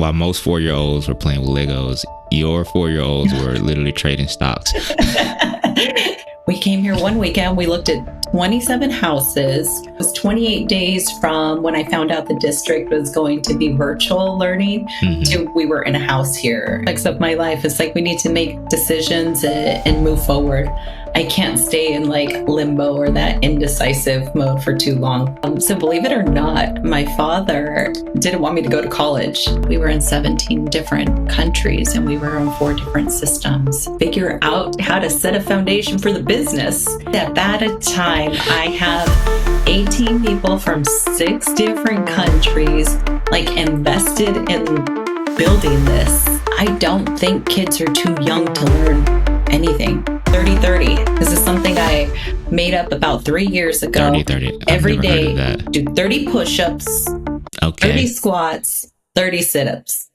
while most 4-year-olds were playing with Legos, your 4-year-olds were literally trading stocks. We came here one weekend. We looked at 27 houses. It was 28 days from when I found out the district was going to be virtual learning to we were in a house here. Of my life, it's like we need to make decisions and move forward. I can't stay in like limbo or that indecisive mode for too long. So believe it or not, my father didn't want me to go to college. We were in 17 different countries and we were on 4 different systems. Figure out how to set a foundation for the business. At that time, I have 18 people from 6 different countries like invested in building this. I don't think kids are too young to learn anything. 30-30. This is something I made up about 3 years ago. 30-30. Every day, do 30 push-ups, okay. 30 squats, 30 sit-ups.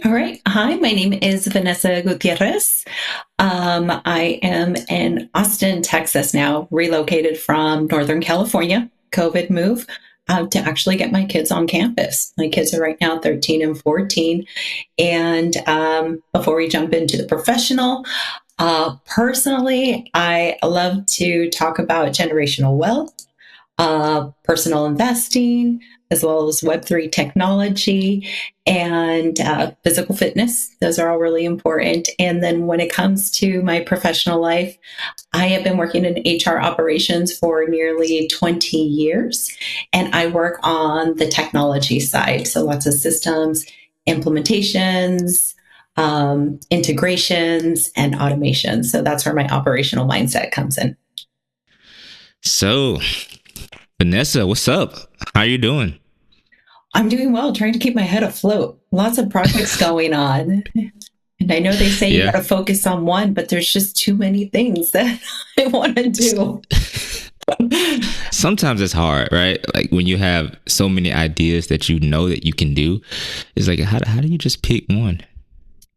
All right. Hi, my name is Vanessa Gutierrez. I am in Austin, Texas now, relocated from Northern California, COVID move, to actually get my kids on campus. My kids are right now 13 and 14. And before we jump into the professional, personally, I love to talk about generational wealth, personal investing, as well as Web3 technology and physical fitness. Those are all really important. And then when it comes to my professional life, I have been working in HR operations for nearly 20 years, and I work on the technology side. So lots of systems, implementations, integrations, and automation. So that's where my operational mindset comes in. So, Vanessa, what's up? How are you doing? I'm doing well, trying to keep my head afloat. Lots of projects going on. And I know they say you got to focus on one, but there's just too many things that I want to do. Sometimes it's hard, right? Like when you have so many ideas that you know that you can do, it's like, how do you just pick one?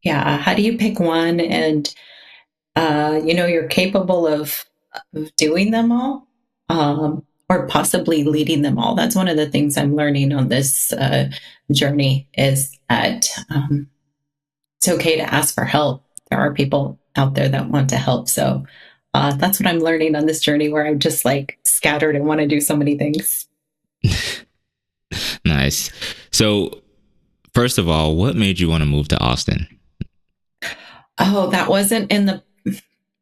Yeah, how do you pick one? And, you're capable of doing them all. Or possibly leading them all. That's one of the things I'm learning on this journey is that it's okay to ask for help. There are people out there that want to help. So that's what I'm learning on this journey where I'm just like scattered and want to do so many things. Nice. So first of all, what made you want to move to Austin? Oh, that wasn't in the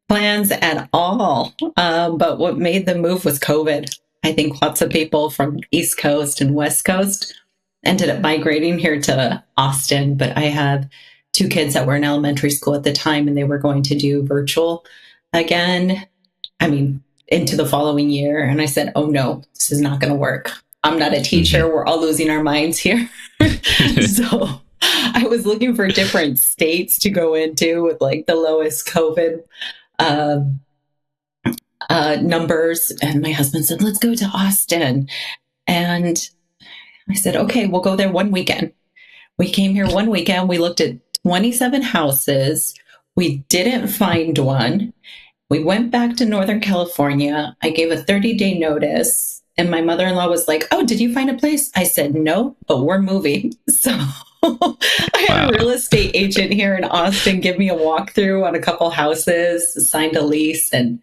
plans at all. But what made the move was COVID. I think lots of people from East Coast and West Coast ended up migrating here to Austin. But I have 2 kids that were in elementary school at the time, and they were going to do virtual again, into the following year. And I said, oh no, this is not going to work. I'm not a teacher. We're all losing our minds here. So I was looking for different states to go into with like the lowest COVID numbers. And my husband said, let's go to Austin. And I said, okay, we'll go there one weekend. We came here one weekend. We looked at 27 houses. We didn't find one. We went back to Northern California. I gave a 30-day notice. And my mother-in-law was like, oh, did you find a place? I said, no, but we're moving. So I had a real estate agent here in Austin give me a walkthrough on a couple houses, signed a lease, and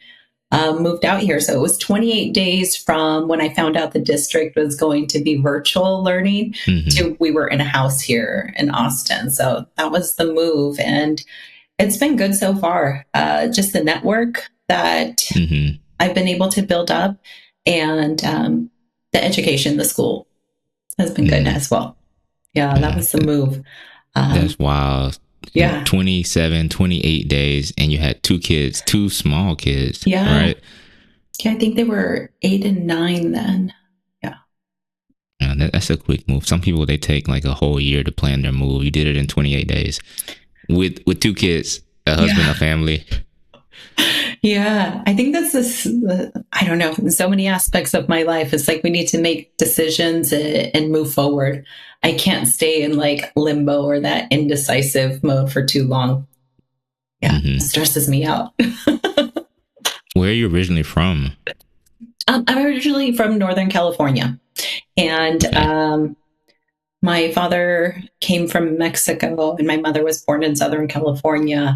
moved out here. So it was 28 days from when I found out the district was going to be virtual learning to we were in a house here in Austin. So that was the move. And it's been good so far. Just the network that I've been able to build up and the education, the school has been good as well. Yeah, that was the move. That's wild. Yeah. 27, 28 days, and you had 2 kids, 2 small kids. Yeah. Right? Yeah, I think they were 8 and 9 then. Yeah. That's a quick move. Some people, they take like a whole year to plan their move. You did it in 28 days with 2 kids, a husband, a family. Yeah, I think that's I don't know, in so many aspects of my life, it's like we need to make decisions and move forward. I can't stay in like limbo or that indecisive mode for too long. Yeah, it stresses me out. Where are you originally from? I'm originally from Northern California, and my father came from Mexico, and my mother was born in Southern California.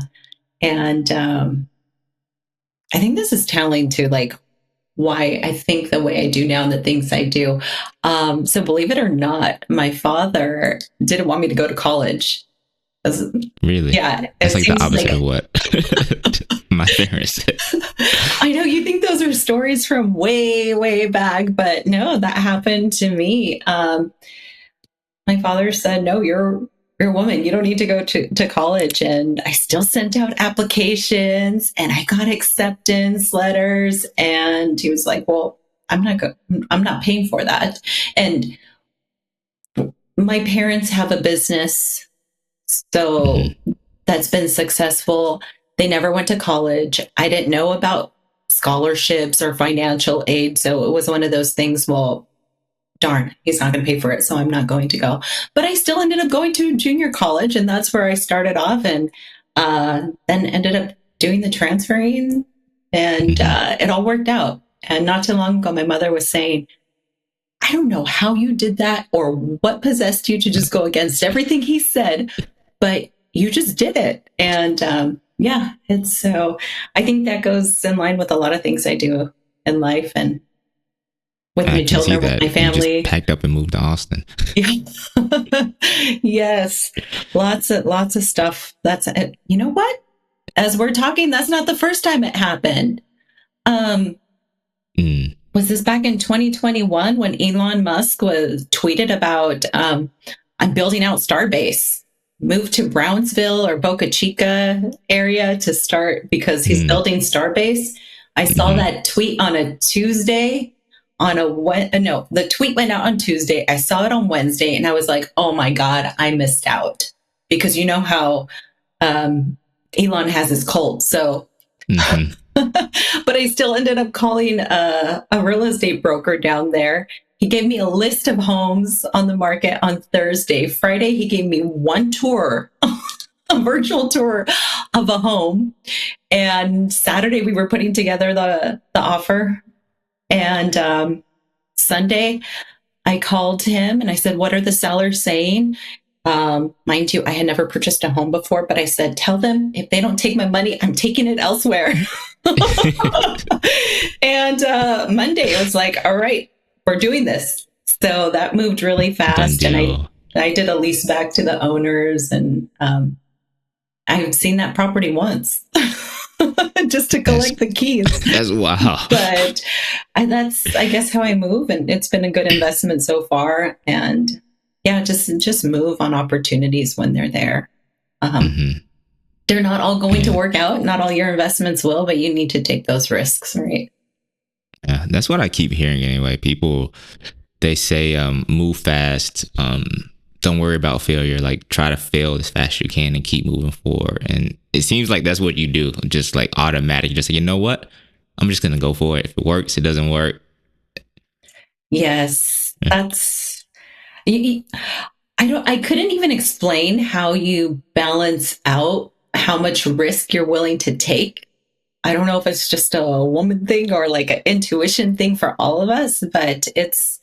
And I think this is telling to like why I think the way I do now and the things I do. So believe it or not, my father didn't want me to go to college. Really? Yeah. It's like the opposite of what my parents said. I know you think those are stories from way, way back, but no, that happened to me. My father said, no, you're a woman. You don't need to go to college. And I still sent out applications and I got acceptance letters. And he was like, well, I'm not paying for that. And my parents have a business, so that's been successful. They never went to college. I didn't know about scholarships or financial aid. So it was one of those things, well, darn, he's not going to pay for it, so I'm not going to go. But I still ended up going to junior college, and that's where I started off, and then ended up doing the transferring, and it all worked out. And not too long ago, my mother was saying, I don't know how you did that or what possessed you to just go against everything he said, but you just did it. And yeah, it's so, I think that goes in line with a lot of things I do in life and with my children, with my family. You just packed up and moved to Austin. Yes, lots of stuff. That's it. You know what? As we're talking, that's not the first time it happened. Was this back in 2021 when Elon Musk was tweeted about I'm building out Starbase, moved to Brownsville or Boca Chica area to start because he's building Starbase. I saw that tweet on a Tuesday. The tweet went out on Tuesday. I saw it on Wednesday and I was like, oh my God, I missed out. Because you know how Elon has his cult. So, but I still ended up calling a real estate broker down there. He gave me a list of homes on the market on Thursday. Friday, he gave me one tour, a virtual tour of a home. And Saturday, we were putting together the offer. And Sunday, I called him and I said, what are the sellers saying? Mind you, I had never purchased a home before, but I said, tell them if they don't take my money, I'm taking it elsewhere. And Monday, I was like, all right, we're doing this. So that moved really fast. And I did a lease back to the owners. And I've seen that property once. Just to collect the keys. That's wow. But that's, I guess, how I move. And it's been a good investment so far. And yeah, just move on opportunities when they're there. They're not all going to work out. Not all your investments will, but you need to take those risks, right? Yeah, that's what I keep hearing anyway. People, they say move fast. Don't worry about failure. Like try to fail as fast as you can and keep moving forward. And it seems like that's what you do. Just like automatic. Just say, you know what? I'm just going to go for it. If it works, it doesn't work. Yes, that's, I couldn't even explain how you balance out how much risk you're willing to take. I don't know if it's just a woman thing or like an intuition thing for all of us, but it's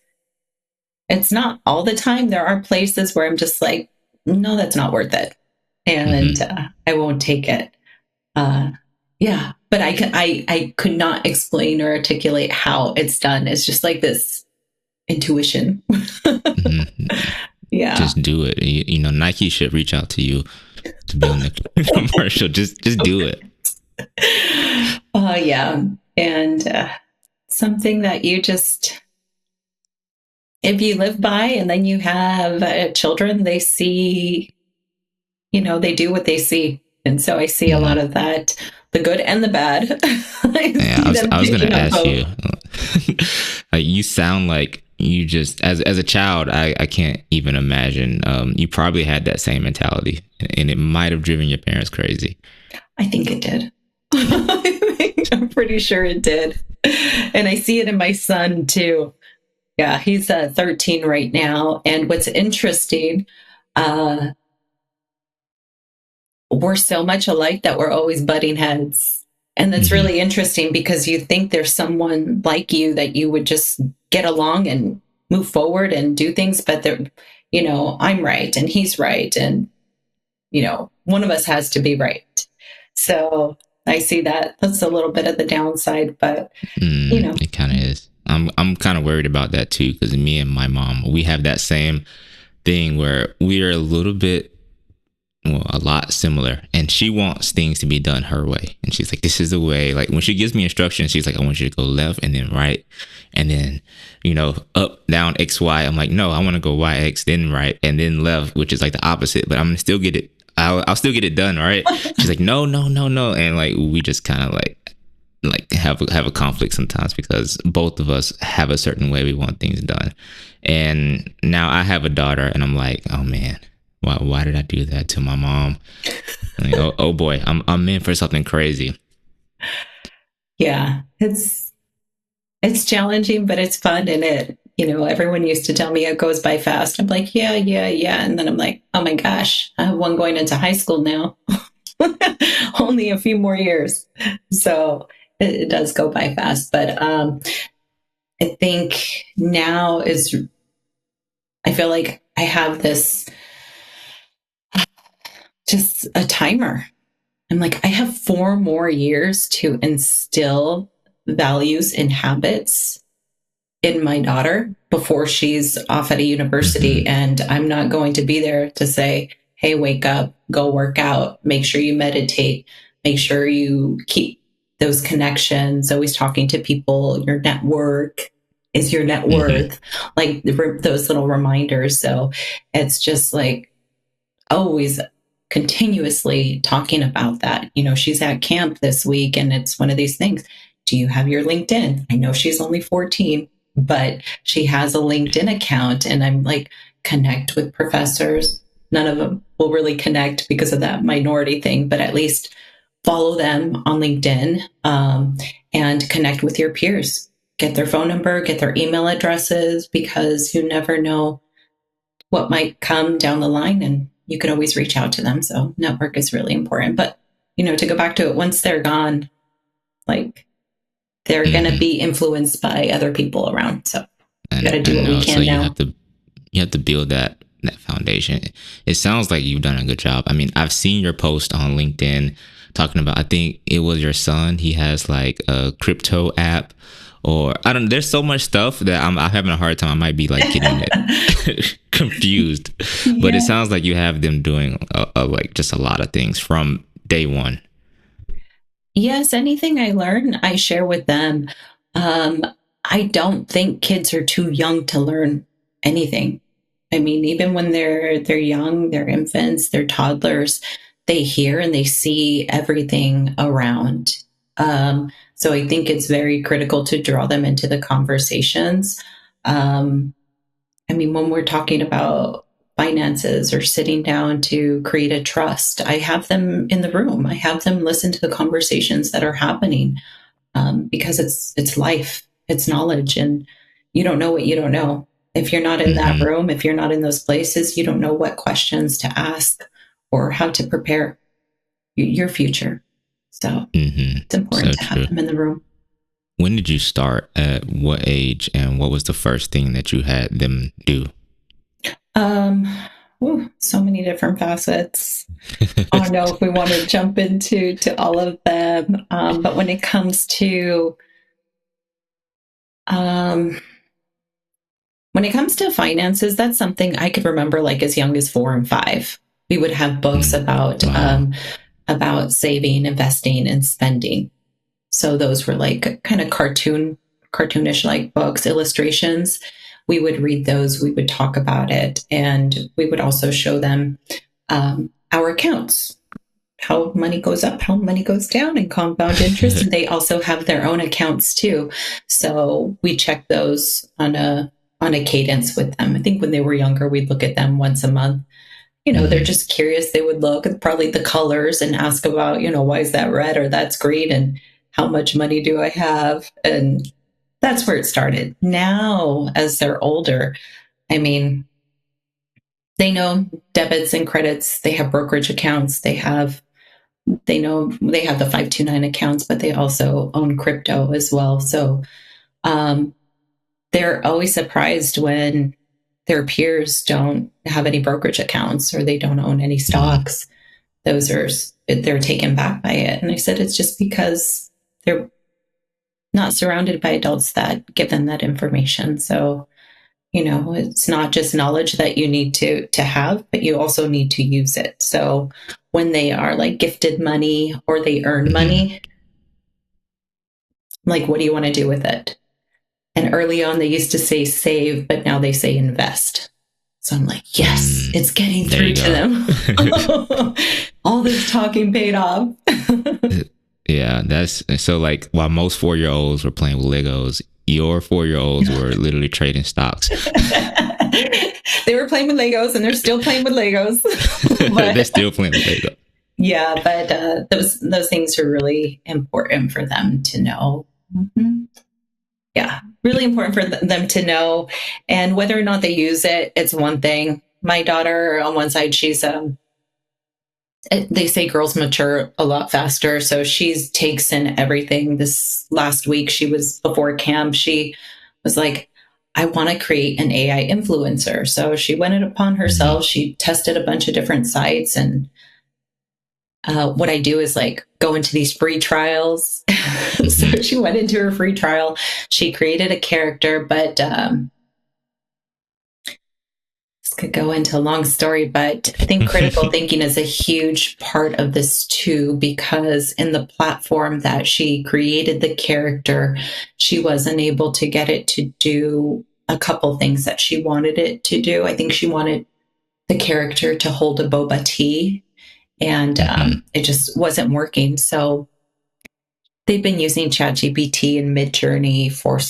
not all the time. There are places where I'm just like, no, that's not worth it. And I won't take it. Yeah, but I could not explain or articulate how it's done. It's just like this intuition. Yeah. Just do it. You know, Nike should reach out to you to be on the commercial. Just do it. Yeah. And something that you just, if you live by and then you have children, they see, you know, they do what they see. And so I see a lot of that, the good and the bad. I was going to ask you, you sound like you just, as a child, I can't even imagine. You probably had that same mentality and it might have driven your parents crazy. I think it did. I'm pretty sure it did. And I see it in my son too. Yeah, he's 13 right now. And what's interesting, uh, we're so much alike that we're always butting heads. And that's Hmm. really interesting because you think there's someone like you that you would just get along and move forward and do things, but I'm right and he's right. And, one of us has to be right. So I see that that's a little bit of the downside, but, It kind of is. I'm kind of worried about that too, because me and my mom, we have that same thing where we are a little bit, well, a lot similar, and she wants things to be done her way, and she's like, this is the way. Like when she gives me instructions, she's like, I want you to go left and then right, and then up, down, XY. I'm like, no, I want to go YX, then right, and then left, which is like the opposite, but I'm gonna still get it. I'll still get it done, right? She's like, no, no, no, no, and like we just kind of like have a conflict sometimes because both of us have a certain way we want things done. And now I have a daughter, and I'm like, oh man, why did I do that to my mom? Like, oh boy, I'm in for something crazy. yeah, it's challenging, but it's fun. And everyone used to tell me it goes by fast. I'm like, yeah, yeah, yeah. And then I'm like, oh my gosh, I have one going into high school now. Only a few more years. So it does go by fast. But I think now I feel like I have this just a timer. I'm like, I have 4 more years to instill values and habits in my daughter before she's off at a university. Hmm. And I'm not going to be there to say, hey, wake up, go work out, make sure you meditate, make sure you keep those connections, always talking to people. Your network is your net Hmm. worth, like those little reminders. So it's just like always continuously talking about that. She's at camp this week, and it's one of these things. Do you have your LinkedIn? I know she's only 14, but she has a LinkedIn account, and I'm like, connect with professors. None of them will really connect because of that minority thing, but at least follow them on LinkedIn, and connect with your peers. Get their phone number, get their email addresses, because you never know what might come down the line, and you could always reach out to them. So network is really important. But, to go back to it, once they're gone, like, they're going to Hmm. be influenced by other people around. So we got And to do I what we know. So can now. you have to build that foundation. It sounds like you've done a good job. I mean, I've seen your post on LinkedIn talking about, I think it was your son. He has like a crypto app, or I don't. There's so much stuff that I'm having a hard time. I might be like getting it confused, but it Yeah. sounds like you have them doing like just a lot of things from day one. Yes, anything I learn, I share with them. Um, I don't think kids are too young to learn anything. I mean, even when they're young, they're infants, they're toddlers, they hear and they see everything around. So I think it's very critical to draw them into the conversations. Um, I mean, when we're talking about finances or sitting down to create a trust, I have them in the room. I have them listen to the conversations that are happening, because it's life, it's knowledge, and you don't know what you don't know. If you're not in that Hmm. room, if you're not in those places, you don't know what questions to ask or how to prepare your future. So Hmm. it's important So to have true. them in the room. When did you start? At what age? And what was the first thing that you had them do? Um, so many different facets. I don't know if we want to jump into all of them, but um, when it comes to finances, that's something I could remember, like as young as 4 and 5. We would have books Mm. Wow. about saving, investing, and spending. So those were like kind of cartoonish like books, illustrations. We would read those, we would talk about it, and we would also show them our accounts, how money goes up, how money goes down, and compound interest. And they also have their own accounts too. So we check those on a cadence with them. I think when they were younger, we'd look at them once a month. They're Hmm. just curious. They would look at probably the colors and ask about, why is that red or that's green, and how much money do I have? And that's where it started. Now, as they're older, I mean, they know debits and credits. They have brokerage accounts. They know they have the 529 accounts, but they also own crypto as well. So um, they're always surprised when their peers don't have any brokerage accounts or they don't own any stocks. They're taken back by it. And I said, it's just because they're not surrounded by adults that give them that information. So, it's not just knowledge that you need to have, but you also need to use it. So when they are like gifted money or they earn money, like, what do you want to do with it? And early on, they used to say save, but now they say invest. So I'm like, yes, it's getting through to them. All this talking paid off. Yeah, that's so like while most 4-year-olds were playing with Legos, your 4-year-olds were literally trading stocks. They were playing with Legos and they're still playing with Legos. They're still playing with Legos. Yeah, but those things are really important for them to know. Mm-hmm. Yeah, really important for them to know. And whether or not they use it, it's one thing. My daughter, on one side, they say girls mature a lot faster. So she takes in everything. This last week, before camp, she was like, I want to create an AI influencer. So she went it upon herself. She tested a bunch of different sites. And what I do is like go into these free trials. So she went into her free trial. She created a character, but this could go into a long story, but I think critical thinking is a huge part of this too, because in the platform that she created the character, she wasn't able to get it to do a couple things that she wanted it to do. I think she wanted the character to hold a boba tea, and it just wasn't working. So they've been using ChatGPT and Midjourney for,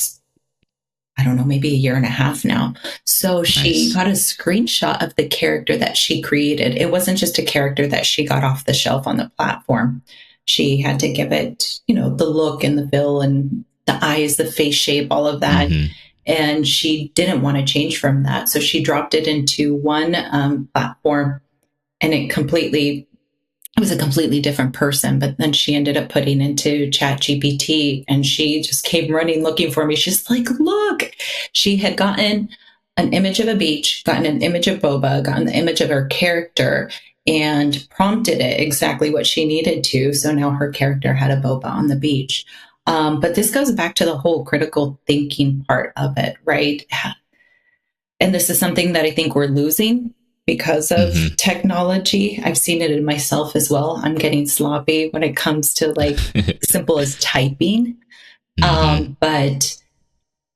I don't know, maybe a year and a half now. So she got a screenshot of the character that she created. It wasn't just a character that she got off the shelf on the platform. She had to give it, the look and the bill and the eyes, the face shape, all of that. And she didn't want to change from that. So she dropped it into one platform, and it was a completely different person. But then she ended up putting into ChatGPT, and she just came running looking for me. She's like, look, she had gotten an image of a beach, gotten an image of boba, gotten the image of her character, and prompted it exactly what she needed to. So now her character had a boba on the beach. But this goes back to the whole critical thinking part of it, right? And this is something that I think we're losing because of technology. I've seen it in myself as well. I'm getting sloppy when it comes to like simple as typing. But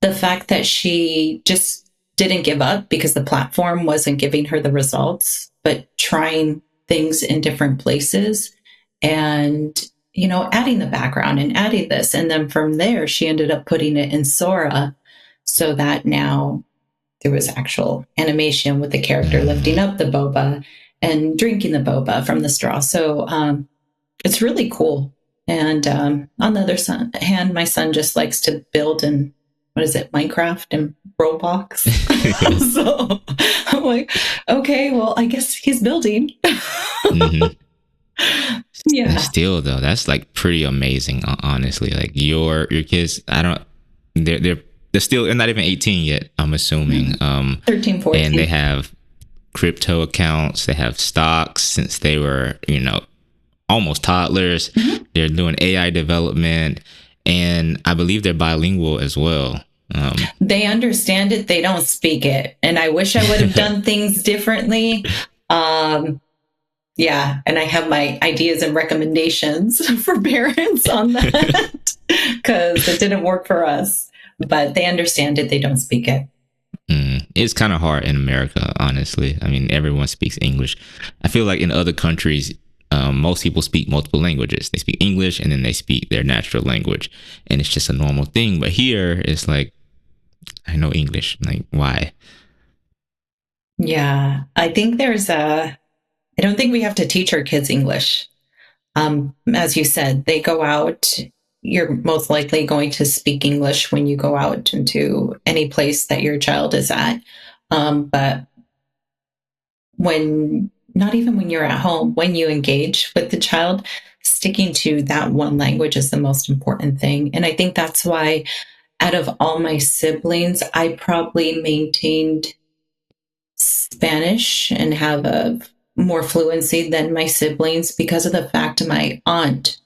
the fact that she just didn't give up because the platform wasn't giving her the results, but trying things in different places and, adding the background and adding this. And then from there, she ended up putting it in Sora so that now there was actual animation with the character lifting up the boba and drinking the boba from the straw. So it's really cool. And on the other hand, my son just likes to build in, Minecraft and Roblox. So I'm like, okay, well, I guess he's building. Yeah. Still though, that's like pretty amazing, honestly. Like your kids, they're not even 18 yet, I'm assuming. 13, 14. And they have crypto accounts, they have stocks since they were, almost toddlers. They're doing AI development, and I believe they're bilingual as well. They understand it, they don't speak it. And I wish I would have done things differently. Yeah, and I have my ideas and recommendations for parents on that because it didn't work for us. But they understand it, they don't speak it. It's kind of hard in America, honestly. I mean, everyone speaks English. I feel like in other countries, most people speak multiple languages. They speak English and then they speak their natural language, and it's just a normal thing. But here, it's like, I know English. Like, why? Yeah, I think I don't think we have to teach our kids English. As you said, they go out you're most likely going to speak English when you go out into any place that your child is at. But not even when you're at home, when you engage with the child, sticking to that one language is the most important thing. And I think that's why out of all my siblings, I probably maintained Spanish and have a more fluency than my siblings because of the fact my aunt,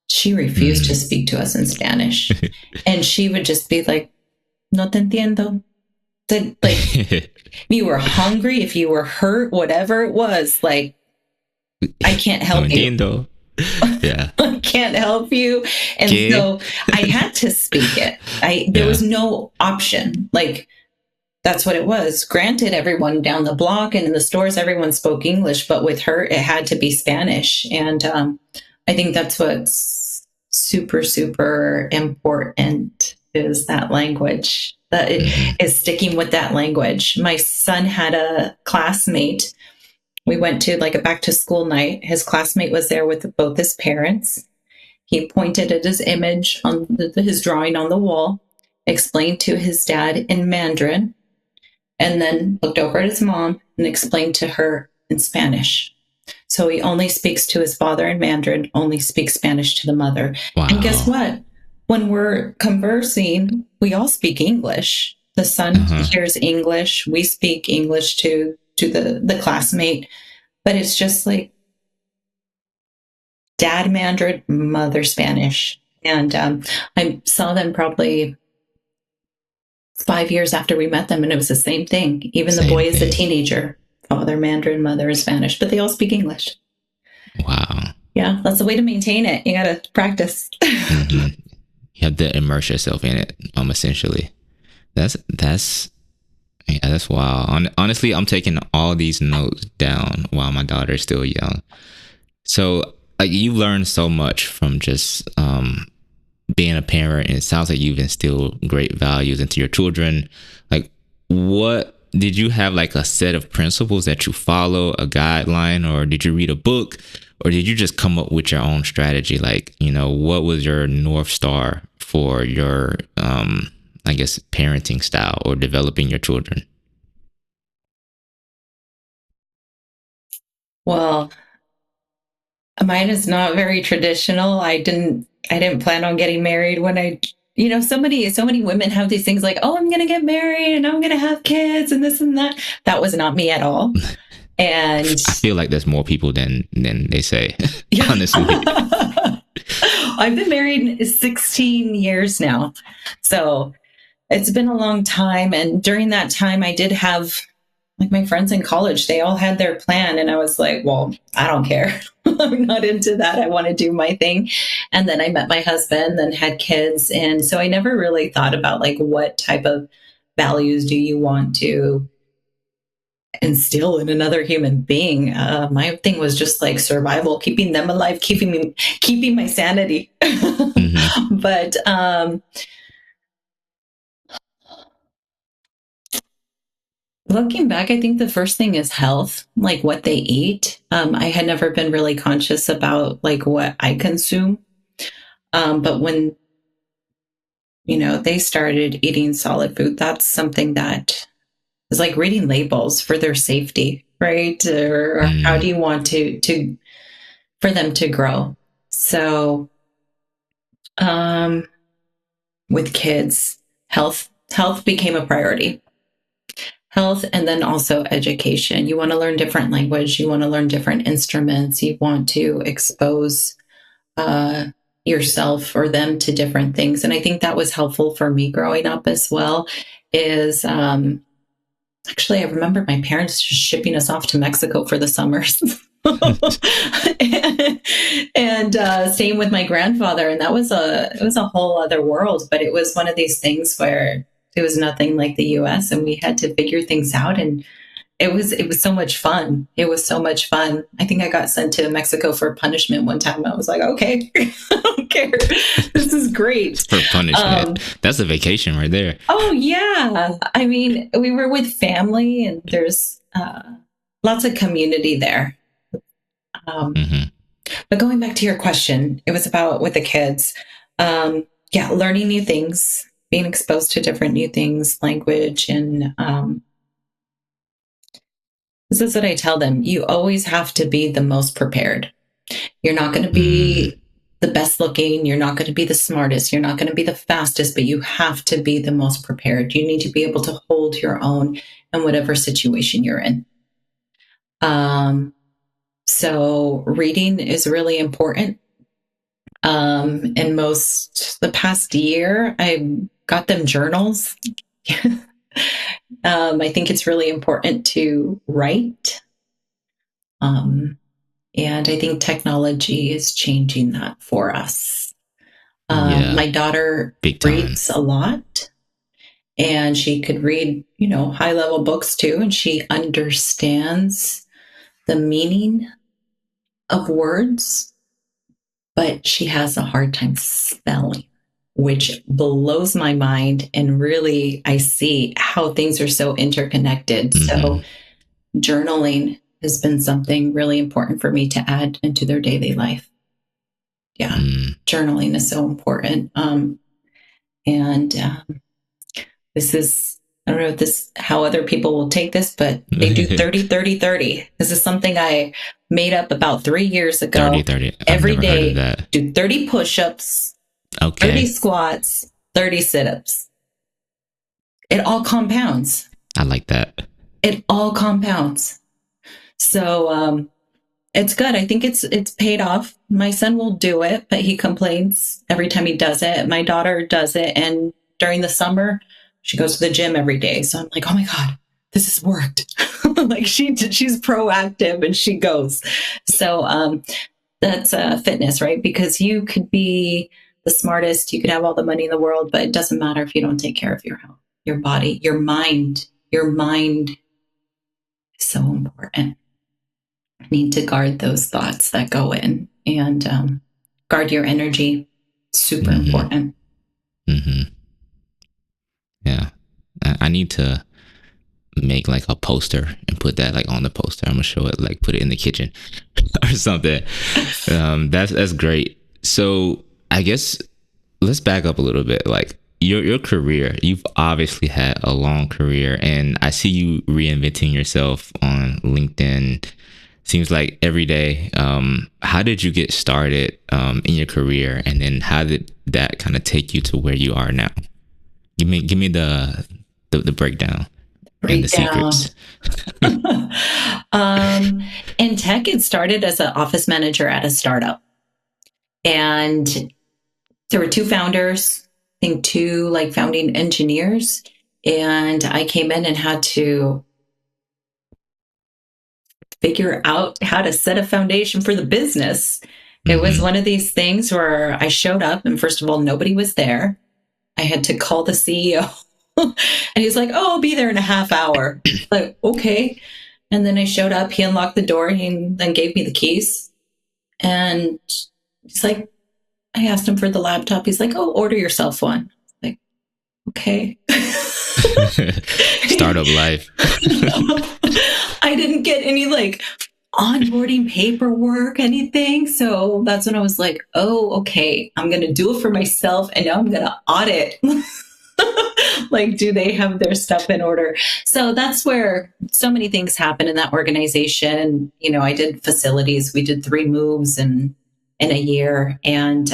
she refused to speak to us in Spanish. And she would just be like, no te entiendo. Like, if you were hungry, if you were hurt, whatever it was, like, I can't help you. Yeah. I can't help you. And so I had to speak it. There was no option. Like, that's what it was. Granted, everyone down the block and in the stores, everyone spoke English, but with her, it had to be Spanish. And I think that's what's super, super important is that language, that is sticking with that language. My son had a classmate. We went to like a back to school night. His classmate was there with both his parents. He pointed at his image on his drawing on the wall, explained to his dad in Mandarin, and then looked over at his mom and explained to her in Spanish. So he only speaks to his father in Mandarin, only speaks Spanish to the mother. Wow. And guess what? When we're conversing, we all speak English. The son hears English. We speak English to the classmate. But it's just like dad Mandarin, mother Spanish. And I saw them probably 5 years after we met them, and it was the same thing. Even the boy is a teenager. Father Mandarin, mother is Spanish, but they all speak English. Wow. Yeah, that's the way to maintain it. You got to practice. You have to immerse yourself in it, essentially. That's wild. Honestly, I'm taking all these notes down while my daughter is still young. So like you learn so much from just being a parent, and it sounds like you've instilled great values into your children. Like, what did you have, like a set of principles that you follow, a guideline, or did you read a book, or did you just come up with your own strategy? Like, what was your North Star for your, I guess, parenting style or developing your children? Well, mine is not very traditional. I didn't plan on getting married when so many women have these things like, oh, I'm going to get married and I'm going to have kids and this and that. That was not me at all. And I feel like there's more people than they say, honestly. I've been married 16 years now. So it's been a long time. And during that time, I did have, like, my friends in college, they all had their plan. And I was like, well, I don't care. I'm not into that. I want to do my thing. And then I met my husband and had kids. And so I never really thought about, like, what type of values do you want to instill in another human being. My thing was just like survival, keeping them alive, keeping my sanity. But looking back, I think the first thing is health, like what they eat. I had never been really conscious about like what I consume. But when, they started eating solid food, that's something that is like reading labels for their safety, right? Or how do you want to for them to grow? So, with kids, health became a priority. Health, and then also education. You want to learn different language. You want to learn different instruments. You want to expose yourself or them to different things. And I think that was helpful for me growing up as well. Is actually, I remember my parents just shipping us off to Mexico for the summers. and same with my grandfather. And it was a whole other world, but it was one of these things where it was nothing like the US and we had to figure things out. And it was so much fun. It was so much fun. I think I got sent to Mexico for punishment one time. I was like, okay, I don't care. This is great. For punishment. That's a vacation right there. Oh, yeah. I mean, we were with family and there's lots of community there. But going back to your question, it was about with the kids. Yeah, learning new things, being exposed to different new things, language. And this is what I tell them. You always have to be the most prepared. You're not going to Mm, be the best looking. You're not going to be the smartest. You're not going to be the fastest, but you have to be the most prepared. You need to be able to hold your own in whatever situation you're in. So reading is really important. In the past year, I got them journals. I think it's really important to write. And I think technology is changing that for us. yeah, My daughter big time. reads a lot, and she could read, high level books too, and she understands the meaning of words, but she has a hard time spelling, which blows my mind. And really, I see how things are so interconnected. So, Mm-hmm. journaling has been something really important for me to add into their daily life. Yeah, Mm. journaling is so important. And this is, I don't know if this how other people will take this, but they do 30, 30, 30. This is something I made up about 3 years 30, ago. 30. I've Every never heard of day, that. do 30 push-ups, 30 Okay. squats, 30 sit-ups. It all compounds. I like that. It all compounds. So it's good. I think it's paid off. My son will do it, but he complains every time he does it. My daughter does it, and during the summer, she goes to the gym every day. So I'm like, oh my god, this has worked. Like she's proactive and she goes. So that's fitness, right? Because you could be the smartest, you could have all the money in the world, but it doesn't matter if you don't take care of your health, your body, your mind. Your mind is so important. Need to guard those thoughts that go in and guard your energy. Super Mm-hmm. important. Mm-hmm. Yeah. I need to make like a poster and put that like on the poster. I'm gonna show it, like put it in the kitchen or something. That's great. So I guess let's back up a little bit. Like your career, you've obviously had a long career, and I see you reinventing yourself on LinkedIn. Seems like every day. How did you get started in your career, and then how did that kind of take you to where you are now? Give me the breakdown and the Breakdown. secrets. In tech, it started as an office manager at a startup. And there were two founders, I think two like founding engineers. And I came in and had to figure out how to set a foundation for the business. It was Mm-hmm. one of these things where I showed up and first of all, nobody was there. I had to call the CEO and he's like, oh, I'll be there in a half hour. Like, okay. And then I showed up, he unlocked the door, and then gave me the keys. And he's like, I asked him for the laptop. He's like, oh, order yourself one. Like, okay. Startup life. I didn't get any like onboarding paperwork, anything. So that's when I was like, oh, okay, I'm going to do it for myself. And now I'm going to audit. Like, do they have their stuff in order? So that's where so many things happen in that organization. I did facilities. We did 3 moves in a year. And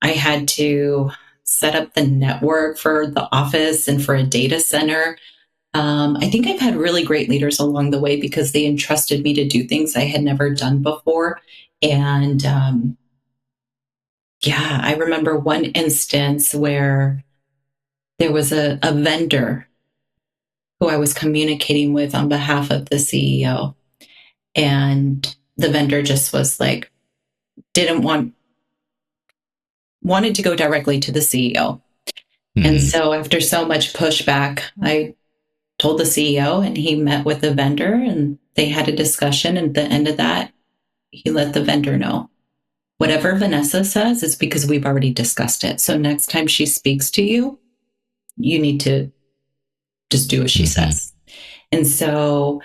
I had to set up the network for the office and for a data center. I think I've had really great leaders along the way because they entrusted me to do things I had never done before. And yeah, I remember one instance where there was a vendor who I was communicating with on behalf of the CEO. And the vendor just was like, didn't wanted to go directly to the CEO. And Mm-hmm. so after so much pushback, I told the CEO and he met with the vendor and they had a discussion. And at the end of that, he let the vendor know whatever Vanessa says is because we've already discussed it. So next time she speaks to you, you need to just do as she Mm-hmm. says. And so,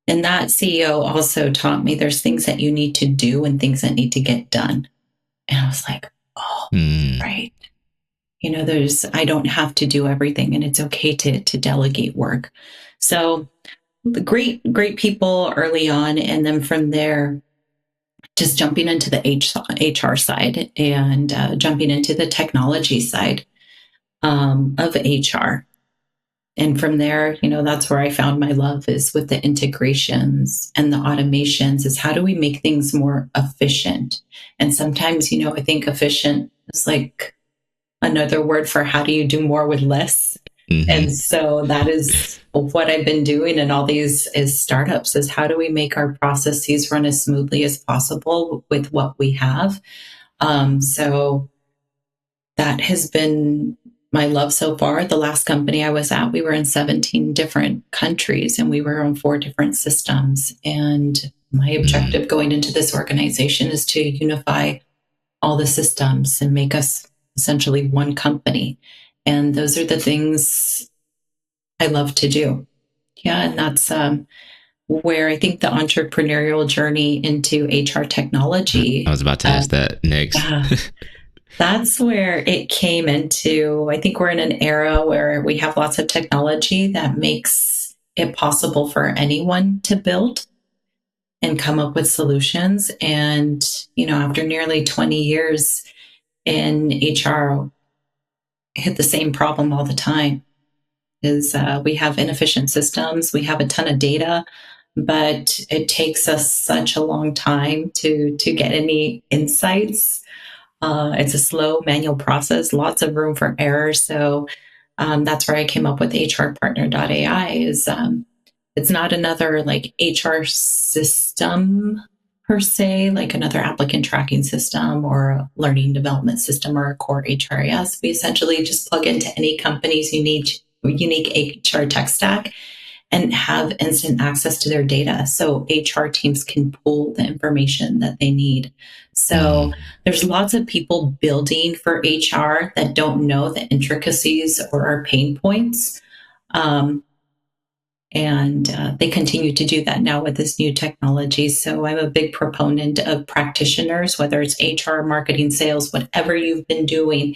and that CEO also taught me there's things that you need to do and things that need to get done. And I was like, Right. I don't have to do everything, and it's okay to delegate work. So the great people early on. And then from there, just jumping into the HR side and jumping into the technology side of HR. And from there, that's where I found my love, is with the integrations and the automations, is how do we make things more efficient? And sometimes, I think efficient is like another word for how do you do more with less. And so that is what I've been doing in all these is startups, is how do we make our processes run as smoothly as possible with what we have. So that has been my love so far. The last company I was at, we were in 17 different countries and we were on 4 different systems. And my objective going into this organization is to unify all the systems and make us essentially one company. And those are the things I love to do. Yeah. And that's where I think the entrepreneurial journey into HR technology. I was about to ask that next. That's where it came into. I think we're in an era where we have lots of technology that makes it possible for anyone to build and come up with solutions. And, after nearly 20 years in HR, I hit the same problem all the time. Is we have inefficient systems, we have a ton of data, but it takes us such a long time to get any insights. It's a slow manual process, lots of room for error. So that's where I came up with HRpartner.ai. Is it's not another like HR system per se, like another applicant tracking system or a learning development system or a core HRIS. We essentially just plug into any company's unique HR tech stack and have instant access to their data. So HR teams can pull the information that they need. So there's lots of people building for HR that don't know the intricacies or our pain points. And they continue to do that now with this new technology. So I'm a big proponent of practitioners, whether it's HR, marketing, sales, whatever you've been doing,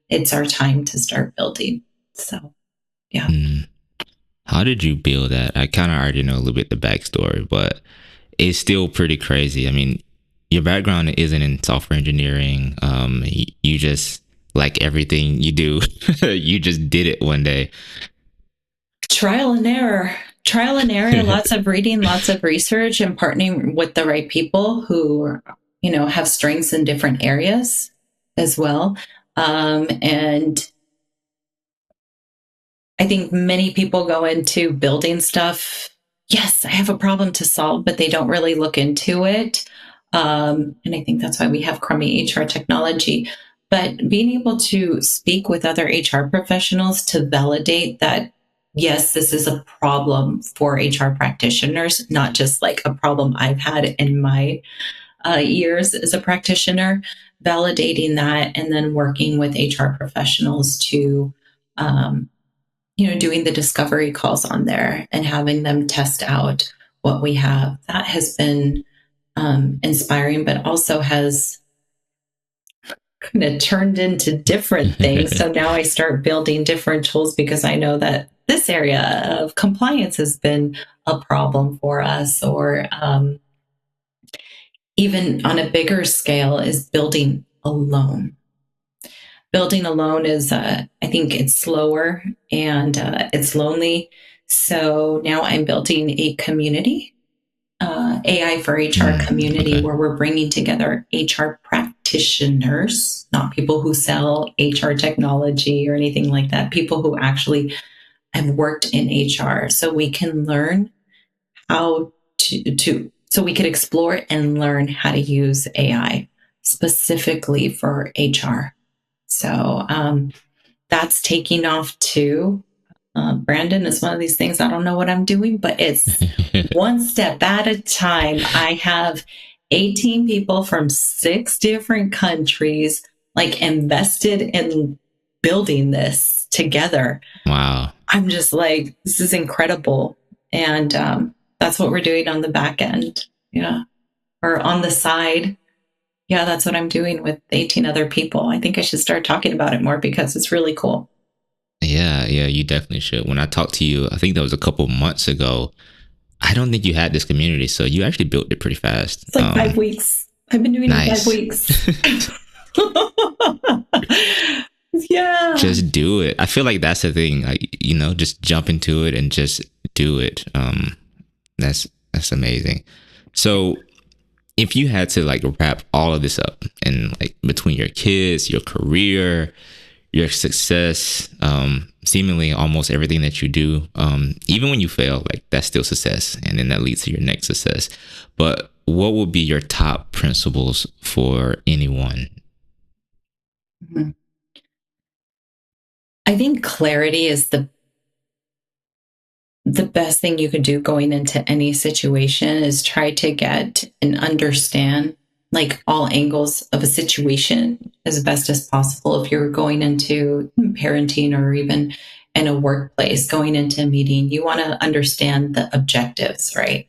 it's our time to start building. So, yeah. How did you build that? I kind of already know a little bit the backstory, but it's still pretty crazy. I mean, your background isn't in software engineering. You just, like everything you do, you just did it one day. Trial and error, lots of reading, lots of research, and partnering with the right people who, have strengths in different areas as well. And I think many people go into building stuff. Yes, I have a problem to solve, but they don't really look into it. And I think that's why we have crummy HR technology. But being able to speak with other HR professionals to validate that, yes, this is a problem for HR practitioners, not just like a problem I've had in my years as a practitioner, validating that and then working with HR professionals to, doing the discovery calls on there and having them test out what we have. That has been inspiring, but also has kind of turned into different things. So now I start building different tools because I know that this area of compliance has been a problem for us, or even on a bigger scale is building alone. Building alone is, I think it's slower and it's lonely. So now I'm building a community, AI for HR community, where we're bringing together HR practitioners, not people who sell HR technology or anything like that, people who actually have worked in HR. So we can learn how so we could explore and learn how to use AI specifically for HR. So that's taking off too. Brandon, is one of these things. I don't know what I'm doing, but it's one step at a time. I have 18 people from 6 different countries like invested in building this together. Wow. I'm just like, this is incredible. And that's what we're doing on the back end. Yeah. Or on the side. Yeah, that's what I'm doing with 18 other people. I think I should start talking about it more because it's really cool. Yeah, yeah, you definitely should. When I talked to you, I think that was a couple months ago. I don't think you had this community, so you actually built it pretty fast. It's like 5 weeks. I've been doing it Nice. 5 weeks. Yeah. Just do it. I feel like that's the thing. Like, just jump into it and just do it. That's amazing. So if you had to like wrap all of this up and like between your kids, your career, your success, seemingly almost everything that you do, even when you fail, like that's still success, and then that leads to your next success. But what would be your top principles for anyone? Mhm. I think clarity is the best thing you could do going into any situation is try to get and understand like all angles of a situation as best as possible. If you're going into parenting or even in a workplace, going into a meeting, you want to understand the objectives, right?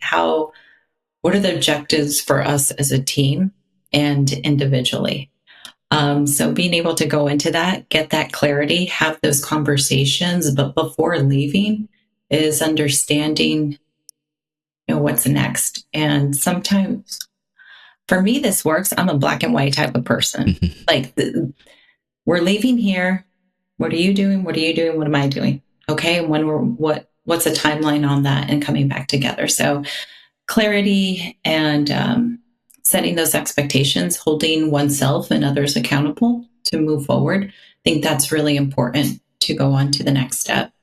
What are the objectives for us as a team and individually? So being able to go into that, get that clarity, have those conversations, but before leaving is understanding, what's next. And sometimes for me, this works. I'm a black and white type of person. Like we're leaving here. What are you doing? What are you doing? What am I doing? Okay. And what's a timeline on that and coming back together? So clarity and setting those expectations, holding oneself and others accountable to move forward. I think that's really important to go on to the next step.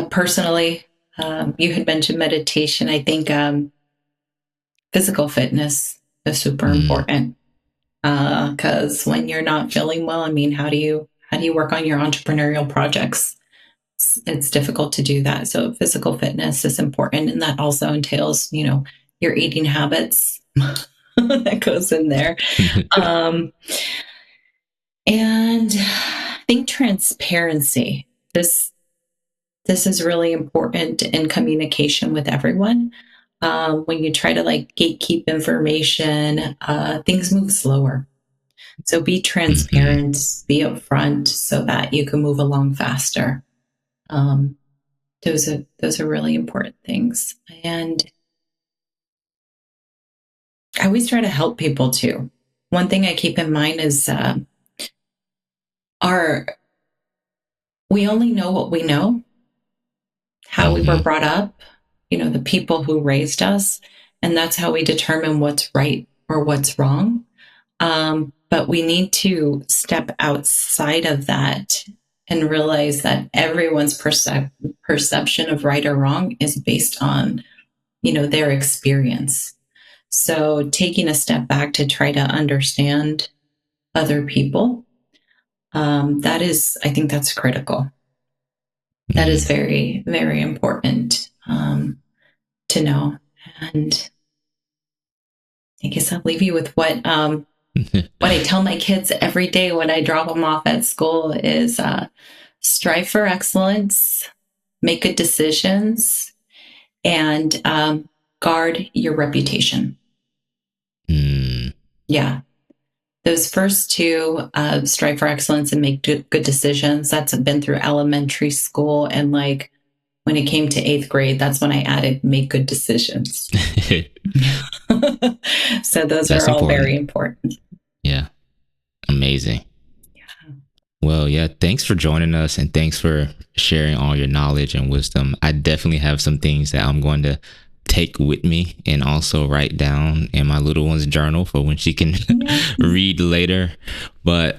Personally, you had mentioned meditation. I think physical fitness is super important because when you're not feeling well, I mean, how do you work on your entrepreneurial projects? It's difficult to do that. So physical fitness is important, and that also entails, your eating habits that goes in there. Um, and I think transparency. This is really important in communication with everyone. When you try to like gatekeep information, things move slower. So be transparent, be upfront, so that you can move along faster. Um, those are really important things, and I always try to help people too. One thing I keep in mind is our we only know what we know, how we were brought up, the people who raised us, and that's how we determine what's right or what's wrong. But we need to step outside of that and realize that everyone's perception of right or wrong is based on, their experience. So taking a step back to try to understand other people, I think that's critical. That is very, very important to know. And I guess I'll leave you with what I tell my kids every day when I drop them off at school is strive for excellence, make good decisions, and guard your reputation. Yeah. Those first two, strive for excellence and make good decisions, that's been through elementary school. And like when it came to 8th grade, that's when I added make good decisions. So those are all very important. Yeah. Amazing. Yeah. Well, yeah, thanks for joining us and thanks for sharing all your knowledge and wisdom. I definitely have some things that I'm going to take with me and also write down in my little one's journal for when she can read later. But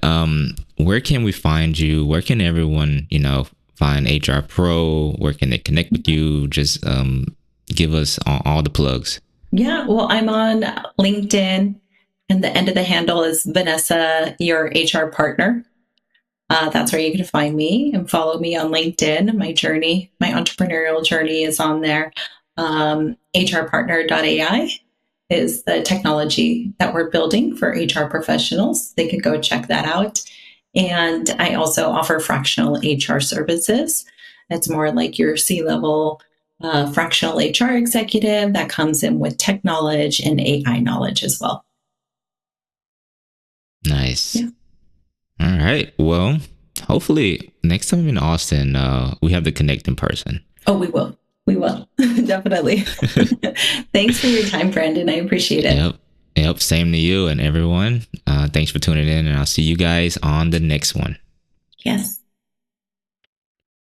where can we find you? Where can everyone, find HR Pro? Where can they connect with you? Just give us all the plugs. Yeah, well, I'm on LinkedIn, and the end of the handle is Vanessa, your HR partner. That's where you can find me and follow me on LinkedIn. My entrepreneurial journey is on there. HRpartner.ai is the technology that we're building for HR professionals. They could go check that out. And I also offer fractional HR services. It's more like your C-level fractional HR executive that comes in with tech knowledge and AI knowledge as well. Nice. Yeah. All right. Well, hopefully next time I'm in Austin, we have to connect in person. Oh, we will. We will. Definitely. Thanks for your time, Brandon. I appreciate it. Yep. Same to you and everyone. Thanks for tuning in, and I'll see you guys on the next one. Yes.